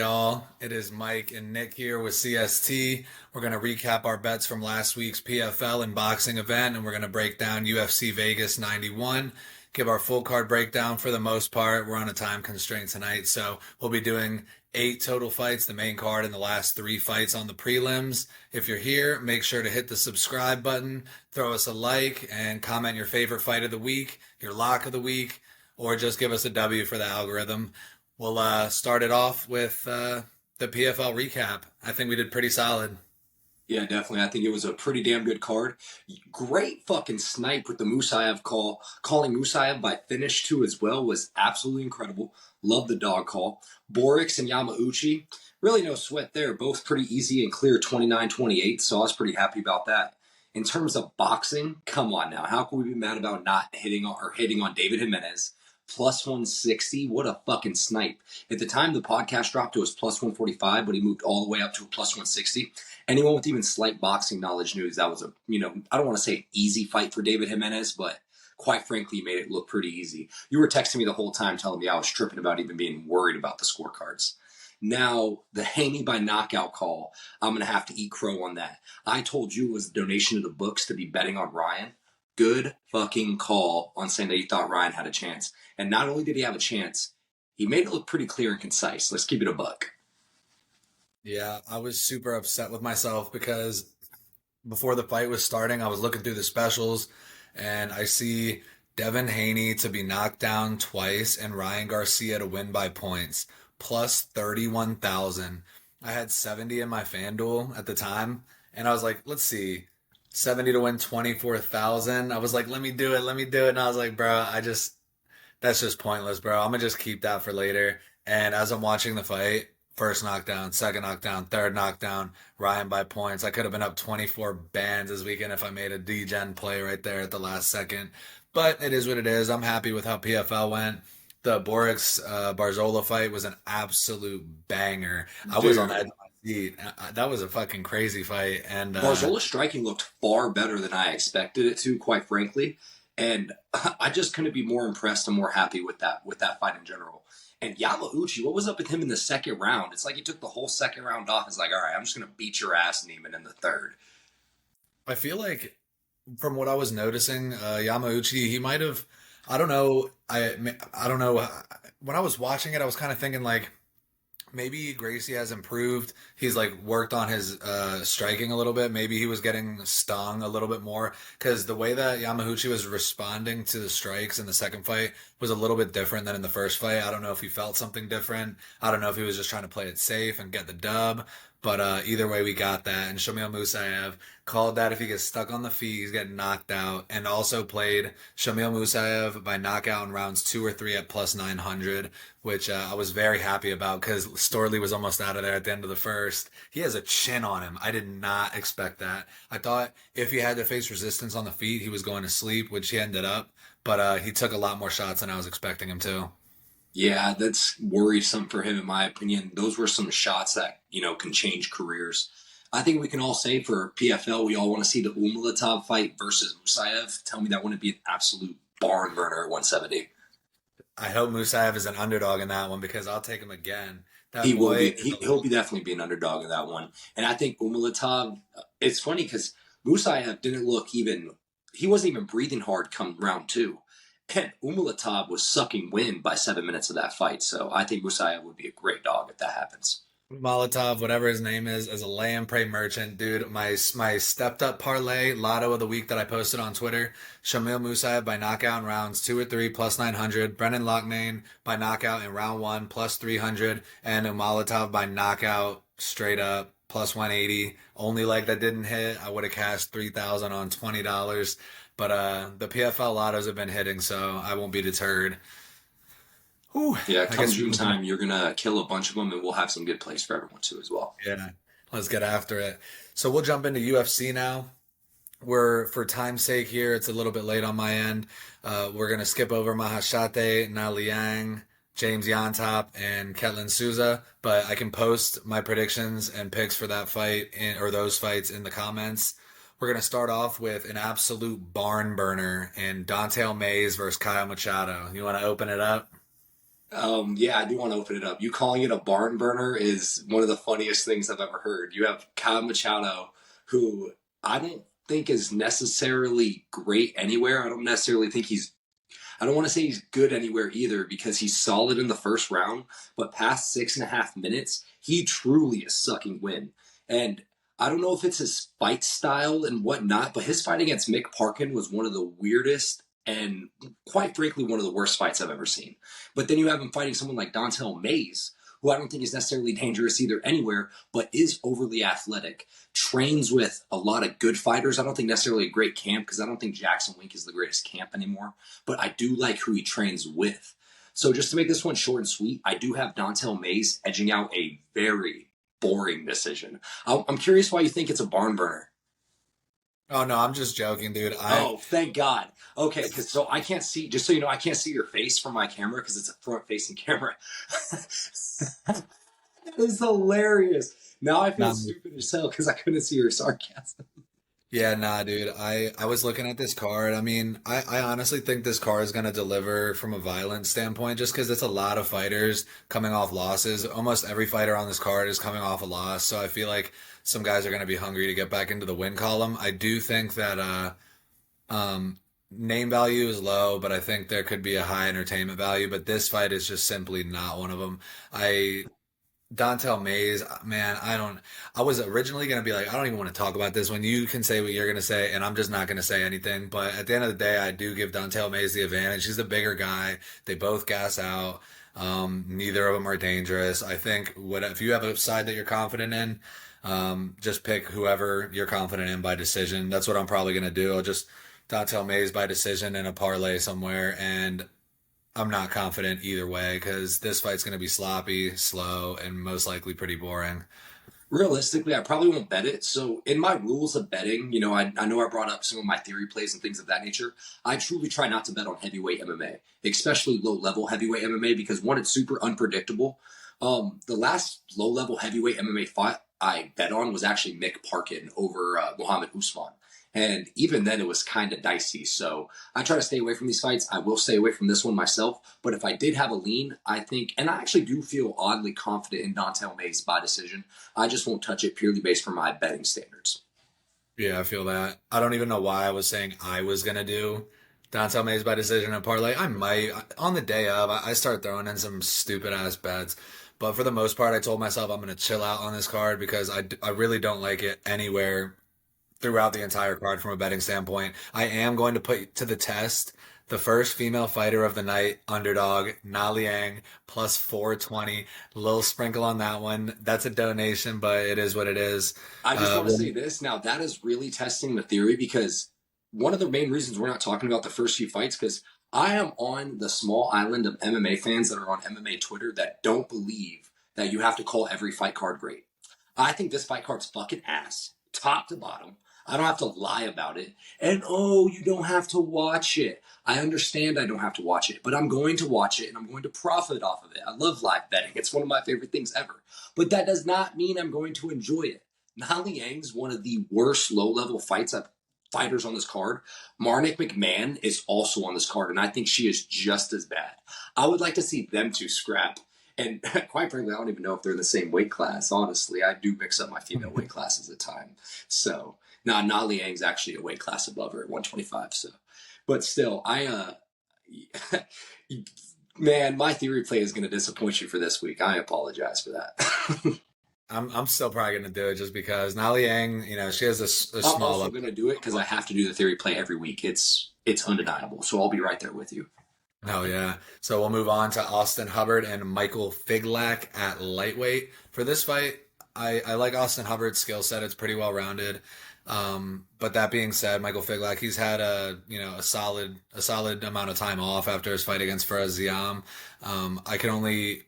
y'all? It is Mike and Nick here with CST. We're going to recap our bets from last week's PFL and boxing event, and we're going to break down UFC Vegas 91, give our full card breakdown for the most part. We're on a time constraint tonight, so we'll be doing 8 total fights, the main card, and the last 3 fights on the prelims. If you're here, make sure to hit the subscribe button, throw us a like, and comment your favorite fight of the week, your lock of the week, or just give us a W for the algorithm. We'll start it off with the PFL recap. I think we did pretty solid. Yeah, definitely. I think it was a pretty damn good card. Great fucking snipe with the Musayev call. Calling Musayev by finish too as well was absolutely incredible. Love the dog call. Borix and Yamauchi, really no sweat there. Both pretty easy and clear 29-28, so I was pretty happy about that. In terms of boxing, come on now. How can we be mad about not hitting on David Jimenez? Plus 160, what a fucking snipe. At the time the podcast dropped, it was plus 145, but he moved all the way up to a plus 160. Anyone with even slight boxing knowledge knew that was I don't want to say an easy fight for David Jimenez, but quite frankly, he made it look pretty easy. You were texting me the whole time telling me I was tripping about even being worried about the scorecards. Now, the Haney by knockout call, I'm going to have to eat crow on that. I told you it was a donation to the books to be betting on Ryan. Good fucking call on saying that you thought Ryan had a chance. And not only did he have a chance, he made it look pretty clear and concise. Let's keep it a buck. Yeah, I was super upset with myself because before the fight was starting, I was looking through the specials and I see Devin Haney to be knocked down twice and Ryan Garcia to win by points, plus 31,000. I had 70 in my FanDuel at the time, and I was like, let's see, 70 to win 24,000. I was like, let me do it. And I was like, bro, that's just pointless, bro. I'm gonna just keep that for later. And as I'm watching the fight, first knockdown, second knockdown, third knockdown, Ryan by points. I could have been up 24 bands this weekend if I made a D-Gen play right there at the last second. But it is what it is. I'm happy with how PFL went. The Borix Barzola fight was an absolute banger. I was on the edge of my seat. That was a fucking crazy fight. And Barzola's striking looked far better than I expected it to, quite frankly. And I just couldn't be more impressed and more happy with that fight in general. And Yamauchi, what was up with him in the second round? It's like he took the whole second round off. It's like, all right, I'm just going to beat your ass, Neiman, in the third. I feel like from what I was noticing, Yamauchi, he might have, I don't know, I don't know. When I was watching it, I was kind of thinking like, maybe Gracie has improved. He's like worked on his striking a little bit. Maybe he was getting stung a little bit more because the way that Yamauchi was responding to the strikes in the second fight was a little bit different than in the first fight. I don't know if he felt something different. I don't know if he was just trying to play it safe and get the dub. But either way, we got that. And Shamil Musayev called that if he gets stuck on the feet, he's getting knocked out. And also played Shamil Musayev by knockout in rounds 2 or 3 at plus 900, which I was very happy about because Storley was almost out of there at the end of the first. He has a chin on him. I did not expect that. I thought if he had to face resistance on the feet, he was going to sleep, which he ended up. But he took a lot more shots than I was expecting him to. Yeah, that's worrisome for him, in my opinion. Those were some shots that, can change careers. I think we can all say for PFL, we all want to see the Umalatov fight versus Musayev. Tell me that wouldn't be an absolute barn burner at 170. I hope Musayev is an underdog in that one because I'll take him again. That He will boy be. is a He'll be definitely be an underdog in that one. And I think Umalatov, it's funny because Musayev didn't look even, he wasn't even breathing hard come round 2. And Umalatov was sucking wind by 7 minutes of that fight. So I think Musayev would be a great dog if that happens. Molotov, whatever his name is, as a lay and pray merchant, dude. My stepped up parlay lotto of the week that I posted on Twitter: Shamil Musayev by knockout in rounds 2 or 3 plus 900, Brennan Loughnane by knockout in round 1 plus 300, and Molotov by knockout straight up plus 180. Only leg that didn't hit, I would have cashed 3,000 on $20. But the PFL lottos have been hitting, so I won't be deterred. Whew, Yeah, I come guess. June time, you're going to kill a bunch of them, and we'll have some good plays for everyone, too, as well. Yeah, let's get after it. So we'll jump into UFC now. For time's sake here, it's a little bit late on my end. We're going to skip over Mahashate, Na Liang, James Yontop, and Ketlin Souza, but I can post my predictions and picks for that fight or those fights in the comments. We're going to start off with an absolute barn burner in Dante Mays versus Kyle Machado. You want to open it up? Yeah, I do want to open it up. You calling it a barn burner is one of the funniest things I've ever heard. You have Kyle Machado, who I don't think is necessarily great anywhere. I don't want to say he's good anywhere either because he's solid in the first round, but past 6.5 minutes, he truly is sucking wind. And I don't know if it's his fight style and whatnot, but his fight against Mick Parkin was one of the weirdest and quite frankly one of the worst fights I've ever seen. But then you have him fighting someone like Dontel Mays, who I don't think is necessarily dangerous either anywhere, but is overly athletic, trains with a lot of good fighters. I don't think necessarily a great camp because I don't think Jackson Wink is the greatest camp anymore, but I do like who he trains with. So just to make this one short and sweet, I do have Dontel Mays edging out a very boring decision. I'm curious why you think it's a barn burner. Oh no, I'm just joking, dude. Oh, thank God. Okay, because so I can't see. Just so you know, I can't see your face from my camera because it's a front-facing camera. That is hilarious. Now I feel Nah, stupid as hell because I couldn't see your sarcasm. yeah, nah, dude. I was looking at this card. I mean, I honestly think this card is gonna deliver from a violence standpoint, just because it's a lot of fighters coming off losses. Almost every fighter on this card is coming off a loss, so I feel like some guys are gonna be hungry to get back into the win column. I do think that name value is low, but I think there could be a high entertainment value. But this fight is just simply not one of them. I Dontel Mays, man, I don't. I was originally gonna be like, I don't even want to talk about this when you can say what you're gonna say, and I'm just not gonna say anything. But at the end of the day, I do give Dontel Mays the advantage. He's the bigger guy. They both gas out. Neither of them are dangerous. I think what if you have a side that you're confident in, just pick whoever you're confident in by decision. That's what I'm probably gonna do. I'll just Dontel Mays by decision in a parlay somewhere, and I'm not confident either way because this fight's going to be sloppy, slow, and most likely pretty boring. Realistically, I probably won't bet it. So, in my rules of betting, I know I brought up some of my theory plays and things of that nature. I truly try not to bet on heavyweight MMA, especially low level heavyweight MMA, because one, it's super unpredictable. The last low level heavyweight MMA fight I bet on was actually Mick Parkin over Muhammad Usman. And even then, it was kind of dicey. So I try to stay away from these fights. I will stay away from this one myself. But if I did have a lean, I think, and I actually do feel oddly confident in Dontel Mays by decision. I just won't touch it purely based from my betting standards. Yeah, I feel that. I don't even know why I was saying I was going to do Dontel Mays by decision and parlay. I might. On the day of, I start throwing in some stupid ass bets. But for the most part, I told myself I'm going to chill out on this card because I really don't like it anywhere throughout the entire card from a betting standpoint. I am going to put to the test the first female fighter of the night, underdog, Na Liang, plus 420. Little sprinkle on that one. That's a donation, but it is what it is. I just want to Well, say this. Now, that is really testing the theory because one of the main reasons we're not talking about the first few fights, because I am on the small island of MMA fans that are on MMA Twitter that don't believe that you have to call every fight card great. I think this fight card's fucking ass, top to bottom. I don't have to lie about it. And oh, you don't have to watch it. I understand I don't have to watch it, but I'm going to watch it and I'm going to profit off of it. I love live betting. It's one of my favorite things ever. But that does not mean I'm going to enjoy it. Nali Yang's one of the worst low-level fighters on this card. Marnik McMahon is also on this card, and I think she is just as bad. I would like to see them two scrap. And quite frankly, I don't even know if they're in the same weight class. Honestly, I do mix up my female weight classes at times. So, now Na Liang's actually a weight class above her at 125. So, but still, man, my theory play is going to disappoint you for this week. I apologize for that. I'm still probably going to do it just because Na Liang, she has a I'm small also going to do it because I have to do the theory play every week. It's undeniable. So I'll be right there with you. Oh yeah. So we'll move on to Austin Hubbard and Michael Figlak at lightweight. For this fight, I like Austin Hubbard's skill set. It's pretty well rounded. But that being said, Michael Figlak, he's had a solid amount of time off after his fight against Perez. I can only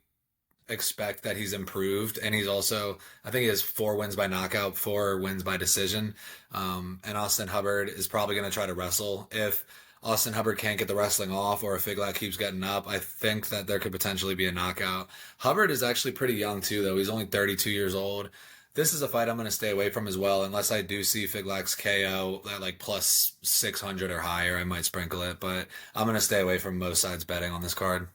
expect that he's improved, and he's also, I think he has 4 wins by knockout, 4 wins by decision. And Austin Hubbard is probably going to try to wrestle. If Austin Hubbard can't get the wrestling off, or if Figlak keeps getting up, I think that there could potentially be a knockout. Hubbard is actually pretty young too, though. He's only 32 years old. This is a fight I'm going to stay away from as well, unless I do see Figlak's KO at like plus 600 or higher. I might sprinkle it, but I'm going to stay away from most sides betting on this card.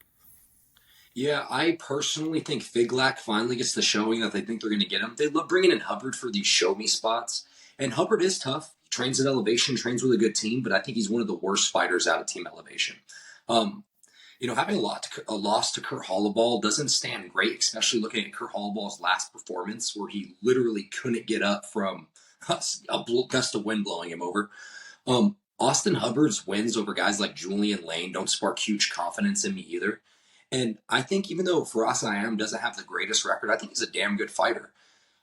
Yeah, I personally think Figlack finally gets the showing that they think they're going to get him. They love bringing in Hubbard for these show me spots, and Hubbard is tough. He trains at elevation, trains with a good team, but I think he's one of the worst fighters out of team elevation. Um, Having a loss to Kurt Hollowball doesn't stand great, especially looking at Kurt Hollowball's last performance, where he literally couldn't get up from a gust of wind blowing him over. Austin Hubbard's wins over guys like Julian Lane don't spark huge confidence in me either. And I think even though Faraz Ayam doesn't have the greatest record, I think he's a damn good fighter.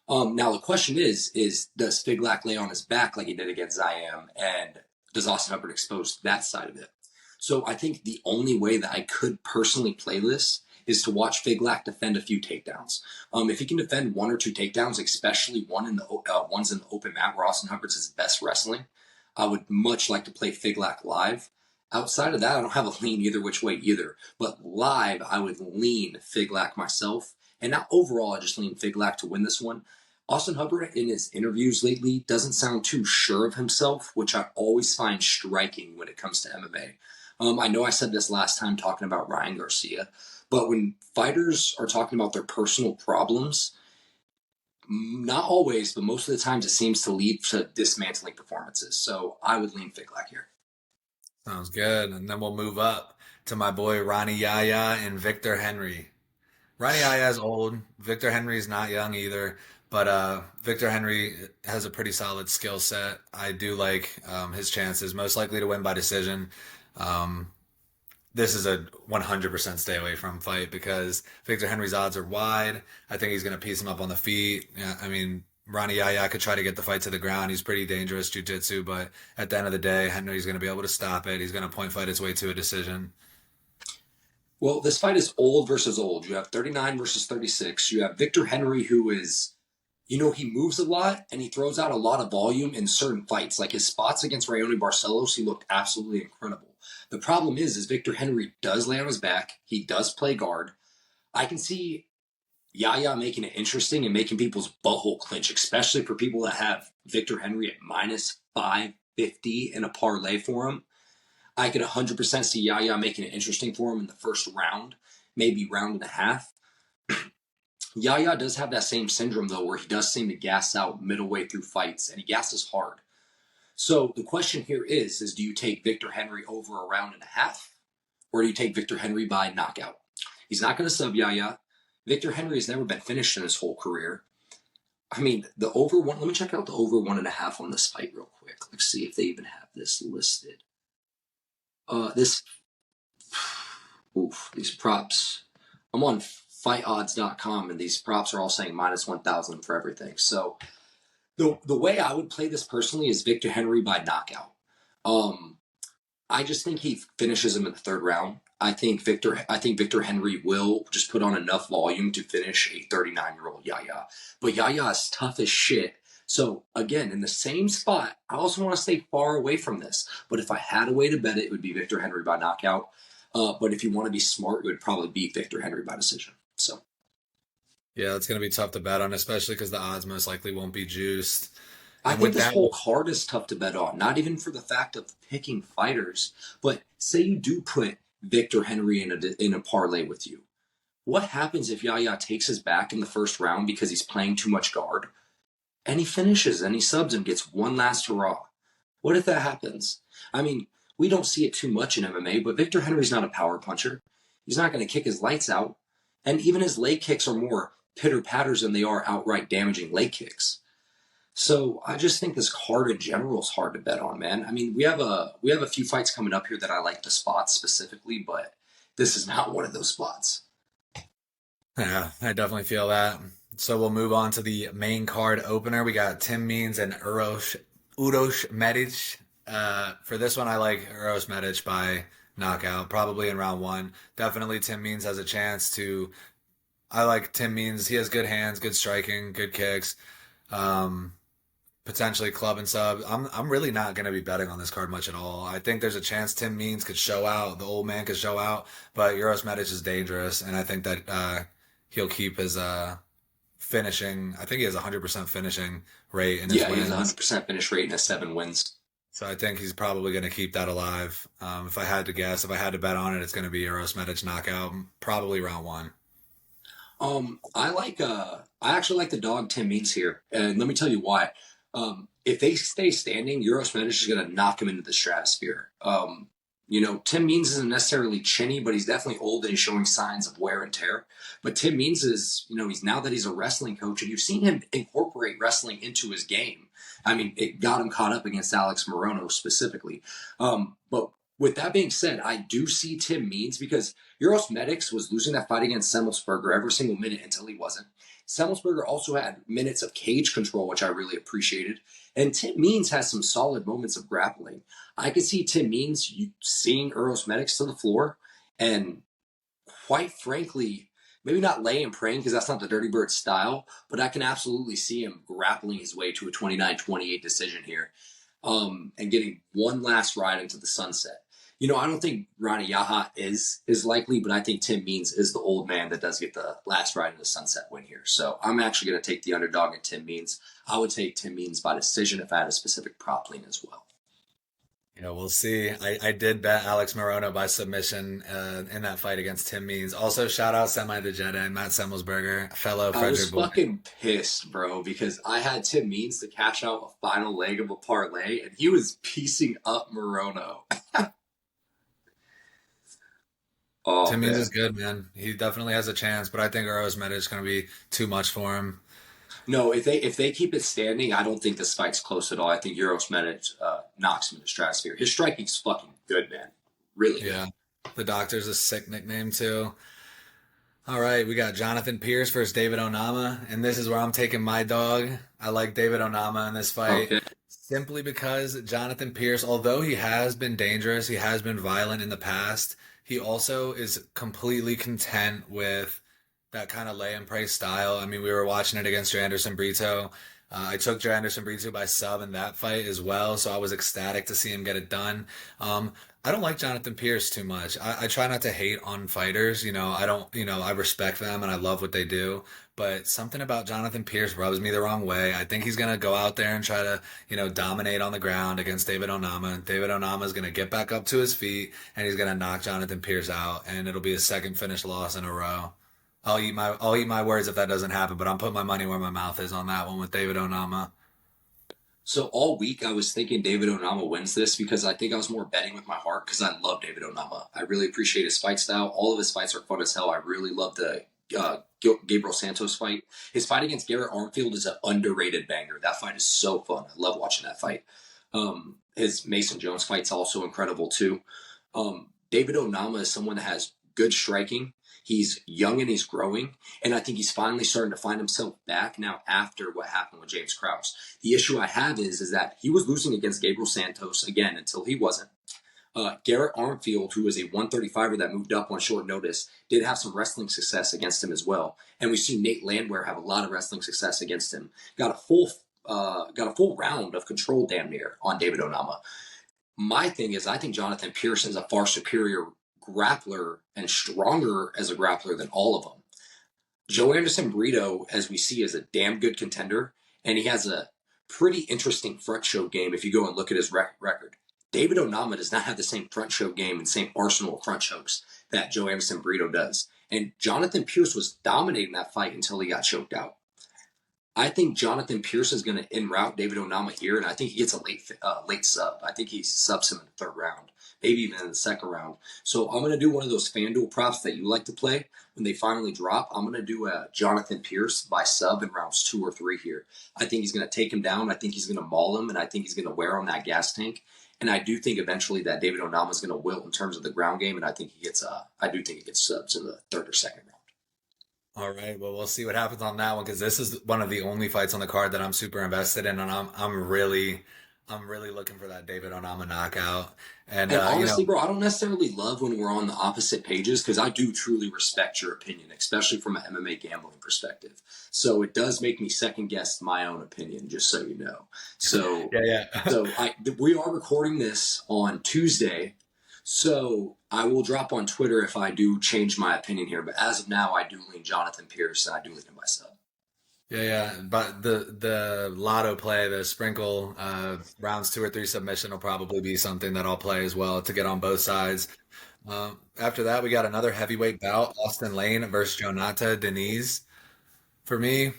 Now the question is does Figlack lay on his back like he did against Zayam, and does Austin Hubbard expose that side of it? So I think the only way that I could personally play this is to watch Figlack defend a few takedowns. If he can defend one or two takedowns, especially ones in the open mat where Austin Hubbard's his best wrestling, I would much like to play Figlack live. Outside of that, I don't have a lean either which way either. But live, I would lean Figlack myself. And now overall, I just lean Figlack to win this one. Austin Hubbard, in his interviews lately, doesn't sound too sure of himself, which I always find striking when it comes to MMA. I know I said this last time talking about Ryan Garcia, but when fighters are talking about their personal problems, not always, but most of the times it seems to lead to dismantling performances. So I would lean Figlack here. Sounds good. And then we'll move up to my boy Ronnie Yaya and Victor Henry. Ronnie Yaya's old. Victor Henry's not young either. But Victor Henry has a pretty solid skill set. I do like his chances. Most likely to win by decision. Um, this is a 100% stay away from fight because Victor Henry's odds are wide. I think he's going to piece him up on the feet. Yeah, I mean, Ronnie Yaya could try to get the fight to the ground. He's pretty dangerous jiu-jitsu, but at the end of the day, Henry's going to be able to stop it. He's going to point fight his way to a decision. Well, this fight is old versus old. You have 39 versus 36. You have Victor Henry, who is, he moves a lot and he throws out a lot of volume in certain fights. Like his spots against Rayoni Barcelos, he looked absolutely incredible. The problem is Victor Henry does lay on his back. He does play guard. I can see Yaya making it interesting and making people's butthole clench, especially for people that have Victor Henry at minus 550 in a parlay for him. I could 100% see Yaya making it interesting for him in the first round, maybe round and a half. Yaya does have that same syndrome, though, where he does seem to gas out middle way through fights, and he gasses hard. So the question here is do you take Victor Henry over a round and a half, or do you take Victor Henry by knockout? He's not going to sub Yaya. Victor Henry has never been finished in his whole career. I mean, the over one, let me check out the over 1.5 on this fight real quick. Let's see if they even have this listed. These props. I'm on fightodds.com and these props are all saying minus 1,000 for everything. So the way I would play this personally is Victor Henry by knockout. I just think he finishes him in the third round. I think Victor Henry will just put on enough volume to finish a 39-year-old Yaya. But Yaya is tough as shit. So again, in the same spot, I also want to stay far away from this. But if I had a way to bet it, it would be Victor Henry by knockout. But if you want to be smart, it would probably be Victor Henry by decision. So Yeah, it's going to be tough to bet on, especially because the odds most likely won't be juiced. I And think with this that, whole card is tough to bet on, not even for the fact of picking fighters, but say you do put Victor Henry in a parlay with you. What happens if Yaya takes his back in the first round because he's playing too much guard? And he finishes and he subs and gets one last hurrah. What if that happens? I mean, we don't see it too much in MMA, but Victor Henry's not a power puncher. He's not going to kick his lights out. And even his leg kicks are more pitter patters than they are outright damaging leg kicks. So I just think this card in general is hard to bet on, man. I mean, we have a few fights coming up here that I like to spot specifically, but this is not one of those spots. yeah, I definitely feel that. So we'll move on to the main card opener. We got Tim Means and Uros Medic. For this one, I like Uros Medic by knockout, probably in round one. Definitely Tim Means has a chance to. I like Tim Means. He has good hands, good striking, good kicks. Um, Potentially club and sub. I'm really not going to be betting on this card much at all. I think there's a chance Tim Means could show out. The old man could show out, but Uros Medic is dangerous, and I think that he'll keep his finishing. I think he has 100% finishing rate in his Yeah, he has a wins. 100% finish rate and has 7 wins. So I think he's probably going to keep that alive. If I had to guess, if I had to bet on it, it's going to be Eros Medic knockout, probably round one. I actually like the dog Tim Means here, and let me tell you why. If they stay standing, Eurosmedic is going to knock him into the stratosphere. Tim Means isn't necessarily chinny, but he's definitely old and he's showing signs of wear and tear. But Tim Means is, he's now that he's a wrestling coach, and you've seen him incorporate wrestling into his game. I mean, it got him caught up against Alex Morono specifically. But with that being said, I do see Tim Means because Euros Medics was losing that fight against Semmelsberger every single minute until he wasn't. Semmelsberger also had minutes of cage control, which I really appreciated. And Tim Means has some solid moments of grappling. I could see Tim Means seeing Euros Medics to the floor and, quite frankly, maybe not laying praying because that's not the Dirty Bird style, but I can absolutely see him grappling his way to a 29-28 decision here, and getting one last ride into the sunset. I don't think Rani Yaha is likely, but I think Tim Means is the old man that does get the last ride in the sunset win here. So I'm actually going to take the underdog in Tim Means. I would take Tim Means by decision if I had a specific prop lean as well. We'll see. I did bet Alex Morono by submission in that fight against Tim Means. Also, shout out Semi the Jedi and Matt Semmelsberger, fellow I was Frederick boy. fucking pissed, bro, because I had Tim Means to cash out a final leg of a parlay, and he was piecing up Morono. Oh, Tim Means man. is good, man. He definitely has a chance, but I think Eros Medic is going to be too much for him. No, if they keep it standing, I don't think this fight's close at all. I think Euros Medic knocks him in the stratosphere. His striking's fucking good, man. Really good. Yeah. The Doctor's a sick nickname, too. All right, we got Jonathan Pierce versus David Onama, and this is where I'm taking my dog. I like David Onama in this fight Okay. simply because Jonathan Pierce, although he has been dangerous, he has been violent in the past, he also is completely content with that kind of lay and pray style. I mean, we were watching it against Joe Anderson Brito. I took Joe Anderson Brito by sub in that fight as well, so I was ecstatic to see him get it done. I don't like Jonathan Pierce too much. I try not to hate on fighters. I don't, I respect them and I love what they do. But something about Jonathan Pierce rubs me the wrong way. I think he's going to go out there and try to, dominate on the ground against David Onama. David Onama is going to get back up to his feet and he's going to knock Jonathan Pierce out. And it'll be his second finish loss in a row. I'll eat my words if that doesn't happen, but I'm putting my money where my mouth is on that one with David Onama. So all week I was thinking David Onama wins this because I think I was more betting with my heart because I love David Onama. I really appreciate his fight style. All of his fights are fun as hell. I really love the Gabriel Santos fight. His fight against Garrett Armfield is an underrated banger. That fight is so fun. I love watching that fight. His Mason Jones fight's also incredible too. David Onama is someone that has good striking. He's young and he's growing, and I think he's finally starting to find himself back now after what happened with James Krause. The issue I have is that he was losing against Gabriel Santos again until he wasn't. Garrett Armfield, who was a 135er that moved up on short notice, did have some wrestling success against him as well. And we see Nate Landwehr have a lot of wrestling success against him. Got a full round of control damn near on David Onama. My thing is, I think Jonathan Pearson is a far superior grappler and stronger as a grappler than all of them. Joe Anderson Brito, as we see, is a damn good contender, and he has a pretty interesting front show game if you go and look at his record. David Onama does not have the same front show game and same arsenal of front chokes that Joe Anderson Brito does. And Jonathan Pierce was dominating that fight until he got choked out. I think Jonathan Pierce is going to en route David Onama here, and I think he gets a late sub. I think he subs him in the third round, maybe even in the second round. So I'm going to do one of those FanDuel props that you like to play when they finally drop. I'm going to do a Jonathan Pierce by sub in rounds 2 or 3 here. I think he's going to take him down. I think he's going to maul him, and I think he's going to wear on that gas tank. And I do think eventually that David Onama is going to wilt in terms of the ground game, and I think I do think he gets subs in the third or second round. All right, well, we'll see what happens on that one because this is one of the only fights on the card that I'm super invested in, and I'm really looking for that David Onama knockout. And And honestly, bro, I don't necessarily love when we're on the opposite pages because I do truly respect your opinion, especially from an MMA gambling perspective. So it does make me second guess my own opinion, just so you know. So, yeah, yeah. we are recording this on Tuesday, so I will drop on Twitter if I do change my opinion here. But as of now, I do lean Jonathan Pierce and I do lean him by sub. Yeah, yeah. But the lotto play, the sprinkle rounds 2 or 3 submission will probably be something that I'll play as well to get on both sides. After that, we got another heavyweight bout: Austin Lane versus Jonata Denise. For me,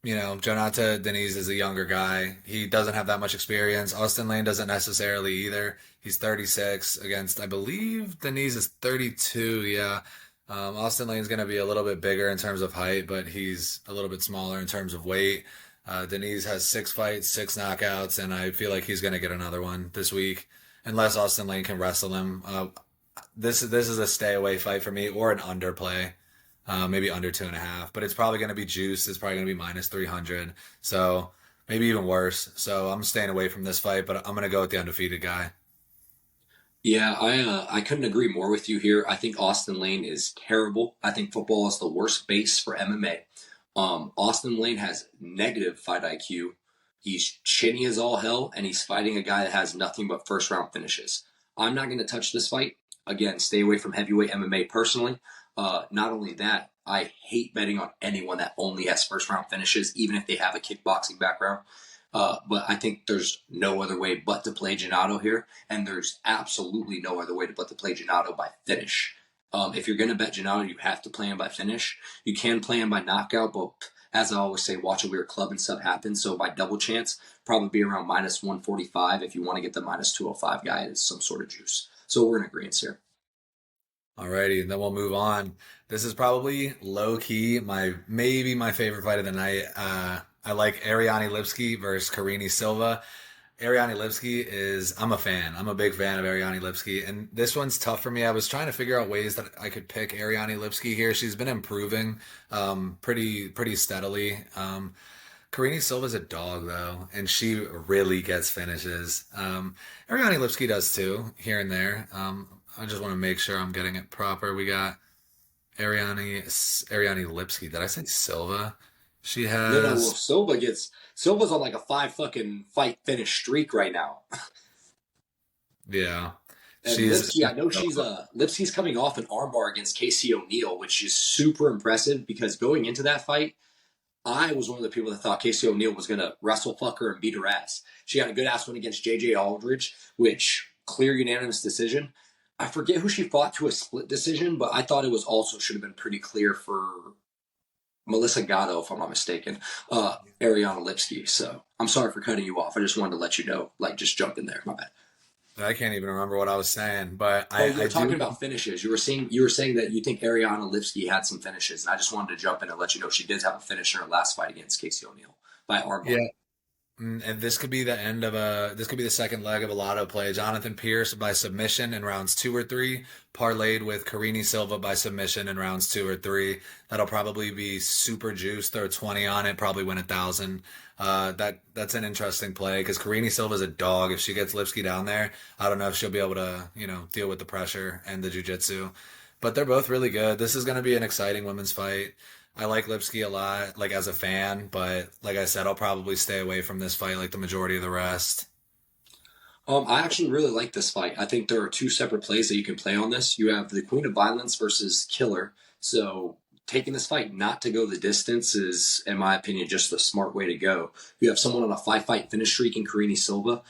Jonata Denise is a younger guy. He doesn't have that much experience. Austin Lane doesn't necessarily either. He's 36 against, I believe, Denise is 32. Yeah. Austin Lane's going to be a little bit bigger in terms of height, but he's a little bit smaller in terms of weight. Denise has 6 fights, 6 knockouts, and I feel like he's going to get another one this week, unless Austin Lane can wrestle him. This is a stay away fight for me, or an underplay, maybe under 2.5. But it's probably going to be juiced. It's probably going to be minus 300. So maybe even worse. So I'm staying away from this fight, but I'm going to go with the undefeated guy. Yeah, I couldn't agree more with you here. I think Austin Lane is terrible. I think football is the worst base for MMA. Austin Lane has negative fight IQ. He's chinny as all hell, and he's fighting a guy that has nothing but first round finishes. I'm not going to touch this fight. Again, stay away from heavyweight MMA personally. Not only that, I hate betting on anyone that only has first round finishes, even if they have a kickboxing background. But I think there's no other way but to play Gennaro here, and there's absolutely no other way but to play Gennaro by finish. If you're going to bet Gennaro, you have to play him by finish. You can play him by knockout, but as I always say, watch a weird club and stuff happen. So by double chance, probably be around minus 145 if you want to get the minus 205 guy as some sort of juice. So we're in agreement here. Alrighty, then we'll move on. This is probably low key maybe my favorite fight of the night. I like Ariane Lipski versus Karini Silva. Ariane Lipski is I'm a fan. I'm a big fan of Ariane Lipski, and this one's tough for me. I was trying to figure out ways that I could pick Ariane Lipski here. She's been improving pretty steadily. Karini Silva's a dog though, and she really gets finishes. Ariane Lipski does too, here and there. I just want to make sure I'm getting it proper. We got Ariane Lipski. Did I say Silva? She No, no. Well, has Silva's on like a five fucking fight finish streak right now. yeah. And She's Lipski, I know Lipski's coming off an armbar against Casey O'Neill, which is super impressive because going into that fight, I was one of the people that thought Casey O'Neill was gonna wrestle fuck her and beat her ass. She got a good ass win against JJ Aldridge, which clear unanimous decision. I forget who she fought to a split decision, but I thought it was also should have been pretty clear for Melissa Gatto, if I'm not mistaken, Ariana Lipski. So I'm sorry for cutting you off. I just wanted to let you know, like, just jump in there. My bad. I can't even remember what I was saying, but Oh, you I were talking do. about finishes. You were saying that you think Ariana Lipski had some finishes, and I just wanted to jump in and let you know she did have a finish in her last fight against Casey O'Neill by armbar. Yeah, and this could be the end of this could be the second leg of a lotto play. Jonathan Pierce by submission in rounds 2 or 3, parlayed with Karini Silva by submission in rounds 2 or 3. That'll probably be super juice. Throw 20 on it, probably win 1,000. That's an interesting play because Karini Silva's a dog. If she gets Lipski down there, I don't know if she'll be able to deal with the pressure and the jujitsu. But they're both really good. This is going to be an exciting women's fight. I like Lipski a lot, like as a fan, but like I said, I'll probably stay away from this fight like the majority of the rest. I actually really like this fight. I think there are two separate plays that you can play on this. You have the Queen of Violence versus Killer. So taking this fight not to go the distance is, in my opinion, just the smart way to go. You have someone on a five-fight finish streak in Karini Silva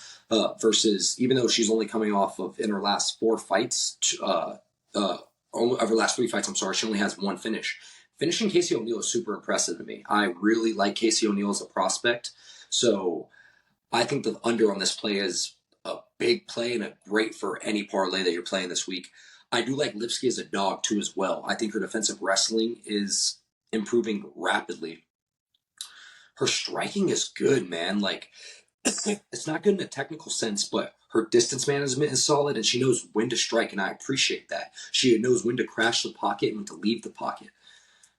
versus, even though she's only coming off of in her last four fights, of her last three fights, I'm sorry, she only has one finish. Finishing Casey O'Neill is super impressive to me. I really like Casey O'Neill as a prospect. So I think the under on this play is a big play and a great for any parlay that you're playing this week. I do like Lipski as a dog too as well. I think her defensive wrestling is improving rapidly. Her striking is good, man. Like it's not good in a technical sense, but her distance management is solid and she knows when to strike, and I appreciate that. She knows when to crash the pocket and when to leave the pocket.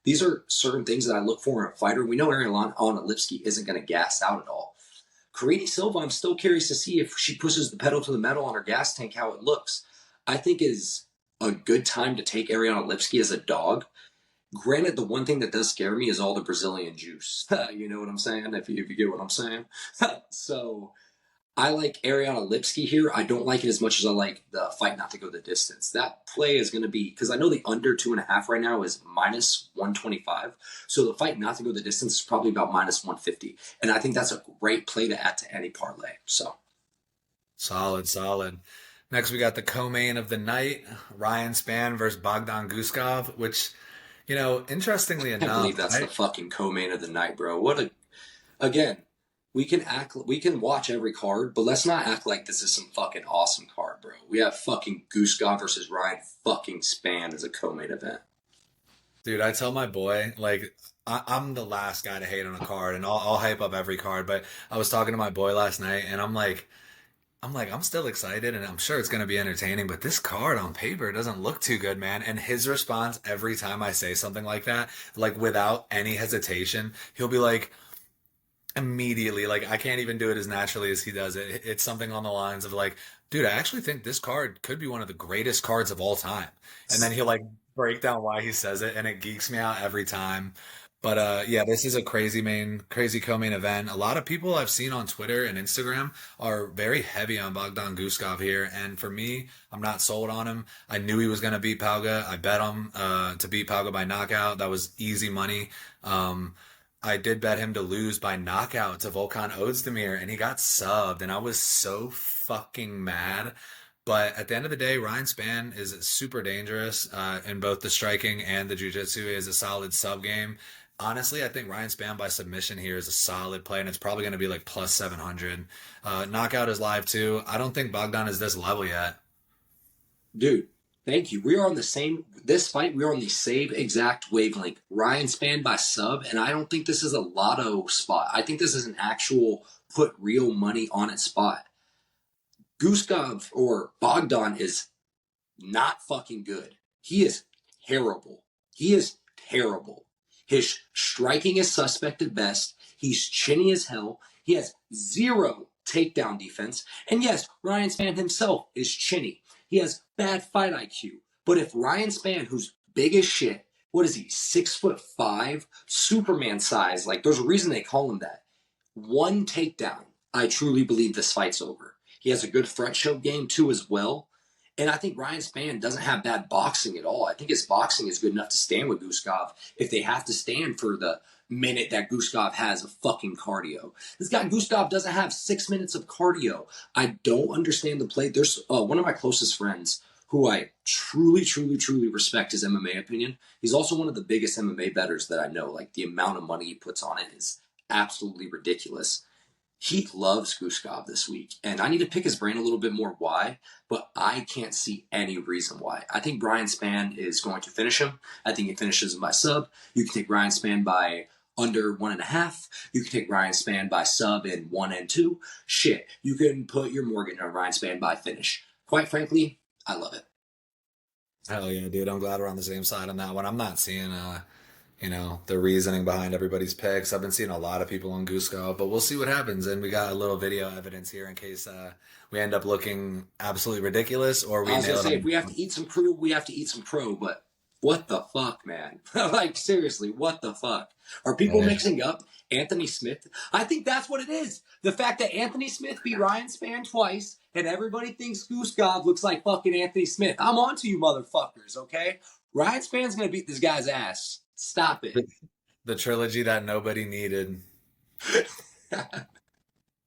These are certain things that I look for in a fighter. We know Ariana Lipski isn't going to gas out at all. Karini Silva, I'm still curious to see if she pushes the pedal to the metal on her gas tank, how it looks. I think is a good time to take Ariana Lipski as a dog. Granted, the one thing that does scare me is all the Brazilian juice. You know what I'm saying? If you get what I'm saying. So I like Ariana Lipski here. I don't like it as much as I like the fight not to go the distance. That play is going to be because I know the under 2.5 right now is minus 125. So the fight not to go the distance is probably about minus 150. And I think that's a great play to add to any parlay. So Solid, solid. Next, we got the co-main of the night, Ryan Spann versus Bogdan Guskov, which, interestingly I can't believe enough, that's the I fucking co-main of the night, bro. What a again. We can watch every card, but let's not act like this is some fucking awesome card, bro. We have fucking Guskov versus Ryan fucking Spann as a co-main event. dude, I tell my boy, like, I'm the last guy to hate on a card, and I'll hype up every card. But I was talking to my boy last night, and I'm still excited, and I'm sure it's gonna be entertaining. But this card on paper doesn't look too good, man. And his response every time I say something like that, like without any hesitation, he'll be like, immediately, like I can't even do it as naturally as he does it. It's something on the lines of like, dude, I actually think this card could be one of the greatest cards of all time. And then he'll like break down why he says it, and it geeks me out every time. But yeah, this is a crazy co-main event. A lot of people I've seen on Twitter and Instagram are very heavy on Bogdan Guskov here, and for me, I'm not sold on him. I knew he was going to beat Pauga. I bet him to beat Pauga by knockout. That was easy money. I did bet him to lose by knockout to Volkan Ozdemir, and he got subbed, and I was so fucking mad. But at the end of the day, Ryan Spann is super dangerous in both the striking and the jiu-jitsu. He has a solid sub game. Honestly, I think Ryan Spann by submission here is a solid play, and it's probably going to be like plus 700. Knockout is live too. I don't think Bogdan is this level yet. Dude, thank you. We are on the same this fight, we are on the same exact wavelength. Ryan Spann by sub, and I don't think this is a lotto spot. I think this is an actual put real money on it spot. Guskov or Bogdan is not fucking good. He is terrible. He is terrible. His striking is suspect at best. He's chinny as hell. He has zero takedown defense. And yes, Ryan Spann himself is chinny. He has bad fight IQ. But if Ryan Spann, who's big as shit, what is he, 6'5", Superman size, like there's a reason they call him that. One takedown, I truly believe this fight's over. He has a good front show game too as well. And I think Ryan Spann doesn't have bad boxing at all. I think his boxing is good enough to stand with Guskov if they have to stand for the minute that Guskov has of fucking cardio. This guy Guskov doesn't have 6 minutes of cardio. I don't understand the play. There's one of my closest friends who I truly, truly, truly respect his MMA opinion. He's also one of the biggest MMA bettors that I know. Like the amount of money he puts on it is absolutely ridiculous. He loves Guskov this week, and I need to pick his brain a little bit more why, but I can't see any reason why. I think Brian Spann is going to finish him. I think he finishes him by sub. You can take Ryan Spann by under 1.5. You can take Ryan Spann by sub in 1 and 2. Shit, you can put your mortgage on Ryan Spann by finish. Quite frankly, I love it. Hell yeah, dude. I'm glad we're on the same side on that one. I'm not seeing the reasoning behind everybody's picks. I've been seeing a lot of people on Guskov, but we'll see what happens. And we got a little video evidence here in case we end up looking absolutely ridiculous or we I was nail gonna it say if on. we have to eat some crew, we have to eat some pro. But what the fuck, man? Like seriously, what the fuck? Are people Yeah. mixing up Anthony Smith? I think that's what it is. The fact that Anthony Smith beat Ryan Spann twice, and everybody thinks Guskov looks like fucking Anthony Smith. I'm on to you, motherfuckers. Okay, Ryan Spann's gonna beat this guy's ass. Stop it. The trilogy that nobody needed.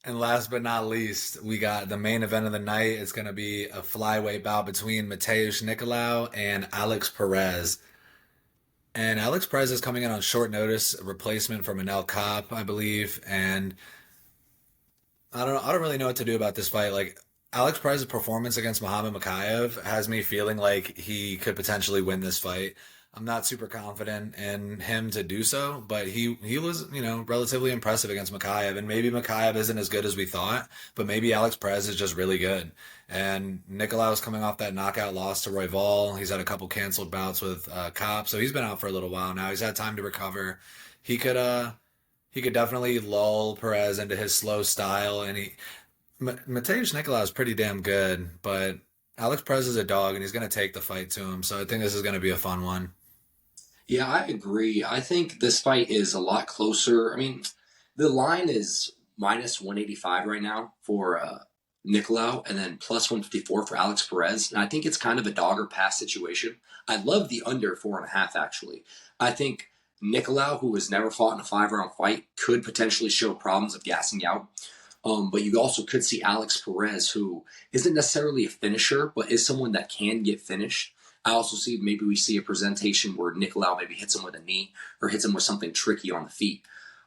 And last but not least, we got the main event of the night. It's going to be a flyweight bout between Mateusz Nicolau and Alex Perez. And Alex Perez is coming in on short notice, a replacement for Manel Kopp, I believe. And I don't really know what to do about this fight. Like Alex Perez's performance against Muhammad Makayev has me feeling like he could potentially win this fight. I'm not super confident in him to do so, but he was, relatively impressive against Makayev. And maybe Makayev isn't as good as we thought, but maybe Alex Perez is just really good. And Nicolau is coming off that knockout loss to Royval. He's had a couple canceled bouts with Kopp, so he's been out for a little while now. He's had time to recover. He could he could definitely lull Perez into his slow style, and Mateusz Nicolau is pretty damn good, but Alex Perez is a dog, and he's going to take the fight to him. So I think this is going to be a fun one. Yeah, I agree. I think this fight is a lot closer. I mean, the line is minus 185 right now for Nicolau, and then plus 154 for Alex Perez. And I think it's kind of a dog or pass situation. I love the under 4.5, actually. I think Nicolau, who has never fought in a 5-round fight, could potentially show problems of gassing out. But you also could see Alex Perez, who isn't necessarily a finisher, but is someone that can get finished. I also see maybe we see a presentation where Nicolau maybe hits him with a knee or hits him with something tricky on the feet.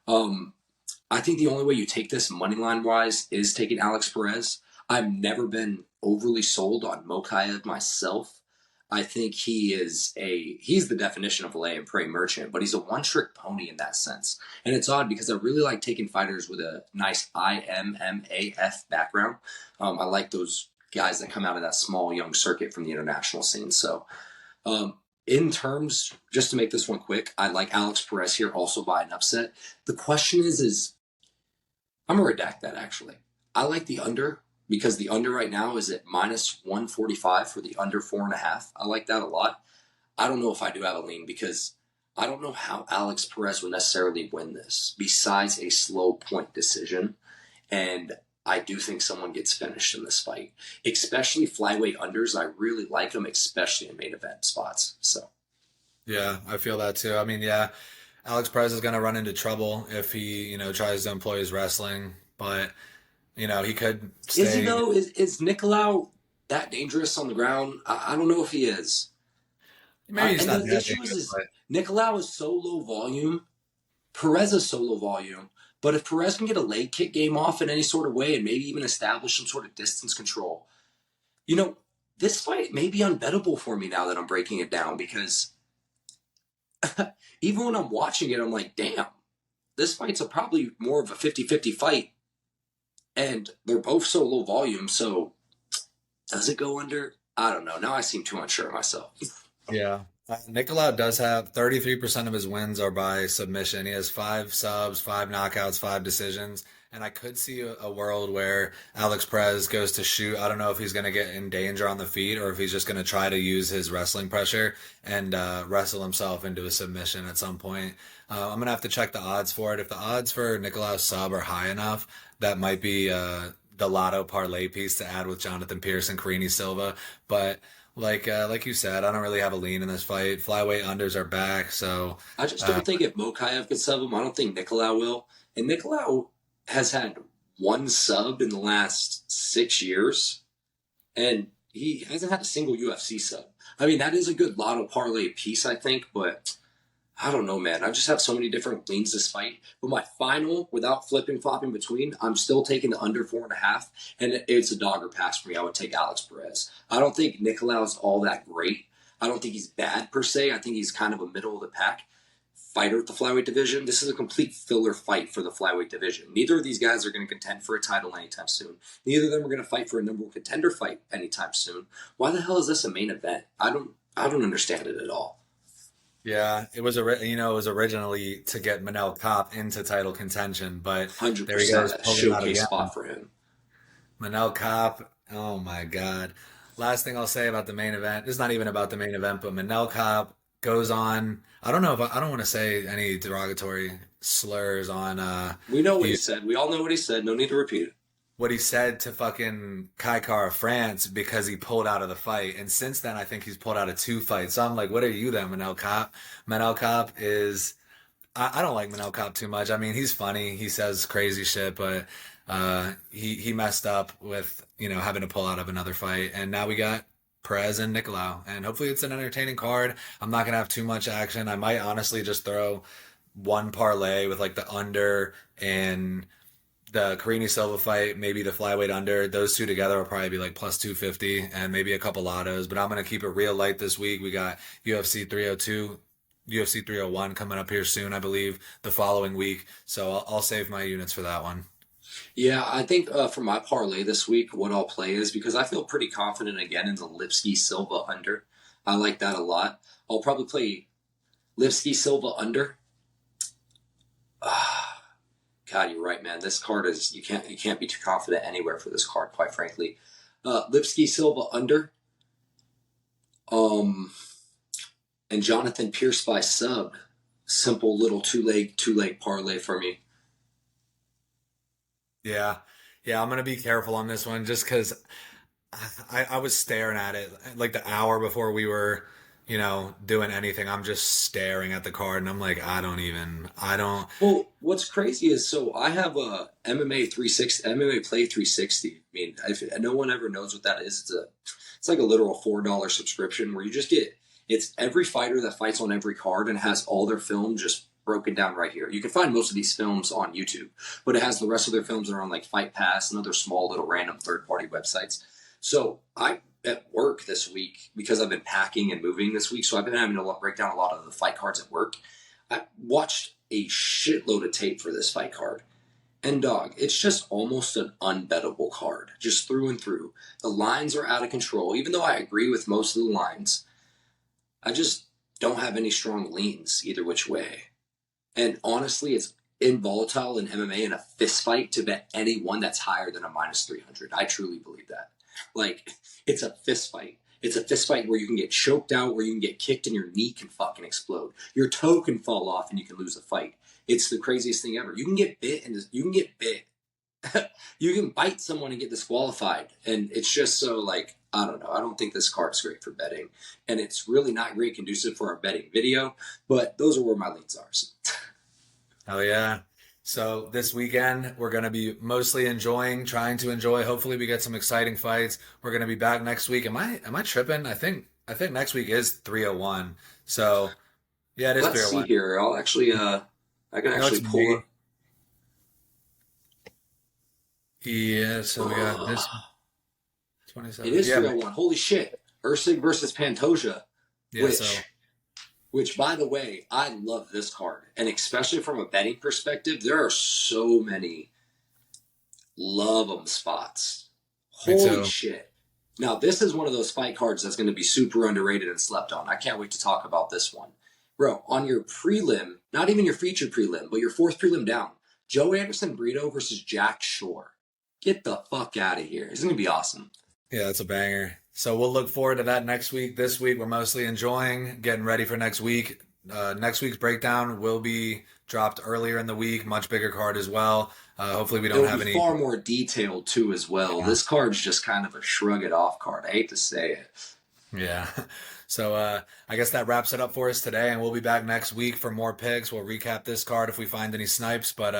I think the only way you take this moneyline wise is taking Alex Perez. I've never been overly sold on Mokaev myself. I think he's the definition of a lay and pray merchant, but he's a one-trick pony in that sense. And it's odd because I really like taking fighters with a nice IMMAF background. I like those guys that come out of that small young circuit from the international scene. So in terms, just to make this one quick, I like Alex Perez here also by an upset. The question is I'm going to redact that actually. I like the under because the under right now is at minus 145 for the under 4.5. I like that a lot. I don't know if I do have a lean because I don't know how Alex Perez would necessarily win this besides a slow point decision. And I do think someone gets finished in this fight, especially flyweight unders. I really like them, especially in main event spots. So, Yeah, I feel that too. I mean, yeah, Alex Perez is going to run into trouble if he, tries to employ his wrestling, but he could is he stay. though? Is Nicolau that dangerous on the ground? I don't know if he is. Maybe he's And not the that issue dangerous, is but Nicolau is so low volume. Perez is so low volume. But if Perez can get a leg kick game off in any sort of way and maybe even establish some sort of distance control, this fight may be unbettable for me now that I'm breaking it down because even when I'm watching it, I'm like, damn, this fight's probably more of a 50-50 fight. And they're both so low volume. So does it go under? I don't know. Now I seem too unsure of myself. yeah. Nicolau does have 33% of his wins are by submission. He has 5 subs, 5 knockouts, 5 decisions. And I could see a world where Alex Perez goes to shoot. I don't know if he's going to get in danger on the feet or if he's just going to try to use his wrestling pressure and wrestle himself into a submission at some point. I'm going to have to check the odds for it. If the odds for Nicolau's sub are high enough, that might be the lotto parlay piece to add with Jonathan Pierce and Karini Silva. But like you said, I don't really have a lean in this fight. Flyweight unders are back, so I just uh, don't think if Mokaev could sub him, I don't think Nicolau will. And Nicolau has had one sub in the last 6 years, and he hasn't had a single UFC sub. I mean, that is a good lotto parlay piece, I think, but I don't know, man. I just have so many different leans this fight. But my final, without flipping flopping between, I'm still taking the under 4.5, and it's a dog or pass for me. I would take Alex Perez. I don't think Nicolau is all that great. I don't think he's bad per se. I think he's kind of a middle of the pack fighter at the flyweight division. This is a complete filler fight for the flyweight division. Neither of these guys are going to contend for a title anytime soon. Neither of them are going to fight for a number one contender fight anytime soon. Why the hell is this a main event? I don't understand it at all. yeah, it was originally to get Manel Kopp into title contention, but there he 100% goes, a pulling out showcase again. spot for him. Manel Kopp, oh my God. Last thing I'll say about the main event, it's not even about the main event, but Manel Kopp goes on. I don't know if I don't want to say any derogatory slurs on We know what he the said. We all know what he said. No need to repeat it. what he said to fucking Kai Kara France because he pulled out of the fight. And since then, I think he's pulled out of 2 fights. So I'm like, what are you then, Manel Kopp? Manel Kopp is. I don't like Manel Kopp too much. I mean, he's funny. He says crazy shit, but he messed up with having to pull out of another fight, and now we got Perez and Nicolau, and hopefully it's an entertaining card. I'm not gonna have too much action. I might honestly just throw one parlay with like the under and the Karini Silva fight, maybe the flyweight under. Those two together will probably be like plus 250 and maybe a couple lottos. But I'm going to keep it real light this week. We got UFC 302, UFC 301 coming up here soon, I believe, the following week. So I'll save my units for that one. Yeah, I think for my parlay this week, what I'll play is because I feel pretty confident again in the Lipsky Silva under. I like that a lot. I'll probably play Lipsky Silva under. God, you're right, man. This card is you can't be too confident anywhere for this card, quite frankly. Lipsky Silva under. And Jonathan Pierce by sub. Simple little two leg parlay for me. Yeah. Yeah, I'm gonna be careful on this one just because I was staring at it like the hour before we were, doing anything. I'm just staring at the card and I'm like, I don't. Well, what's crazy is so I have a MMA 360, MMA Play 360. I mean, if no one ever knows what that is, it's like a literal $4 subscription where you just get it's every fighter that fights on every card and has all their film just broken down right here. You can find most of these films on YouTube, but it has the rest of their films that are on like Fight Pass and other small little random third party websites. So I at work this week because I've been packing and moving this week, so I've been having to break down a lot of the fight cards at work. I watched a shitload of tape for this fight card. And dog, it's just almost an unbettable card, just through and through. The lines are out of control, even though I agree with most of the lines. I just don't have any strong leans either which way. And honestly, it's involatile in MMA in a fist fight to bet anyone that's higher than a minus 300. I truly believe that. Like, it's a fist fight. It's a fist fight where you can get choked out, where you can get kicked and your knee can fucking explode. Your toe can fall off and you can lose the fight. It's the craziest thing ever. You can get bit and you can get bit. You can bite someone and get disqualified. And it's just so like, I don't know. I don't think this card's great for betting. And it's really not great conducive for a betting video. But those are where my leans are. So. Oh yeah. So this weekend we're gonna be mostly trying to enjoy. Hopefully we get some exciting fights. We're gonna be back next week. Am I tripping? I think next week is 301. So yeah, it is Let's see 301. here. I'll actually, I can No, it's actually pull me. up. Yeah, so we got this It 27. is Yeah, 301. Holy shit. Ursig versus Pantoja, yeah, so which by the way, I love this card. And especially from a betting perspective, there are so many love 'em spots. me Holy too. shit. Now, this is one of those fight cards that's going to be super underrated and slept on. I can't wait to talk about this one. Bro, on your prelim, not even your featured prelim, but your fourth prelim down, Joe Anderson Brito versus Jack Shore. Get the fuck out of here. It's going to be awesome. Yeah, that's a banger. So we'll look forward to that next week. This week we're mostly enjoying, getting ready for next week. Next week's breakdown will be dropped earlier in the week, much bigger card as well. Hopefully we don't It'll be have any. far more detailed too, as well. Yeah. This card's just kind of a shrug it off card. I hate to say it. Yeah. So I guess that wraps it up for us today, and we'll be back next week for more picks. We'll recap this card if we find any snipes, but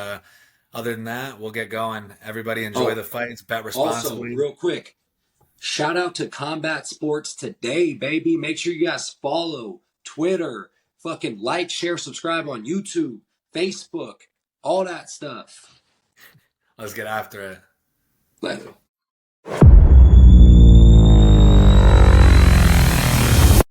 other than that, we'll get going. Everybody enjoy Oh, the fights, bet also, responsibly. real quick, shout out to Combat Sports Today, baby. Make sure you guys follow Twitter, fucking like, share, subscribe on YouTube, Facebook, all that stuff. Let's get after it. Later.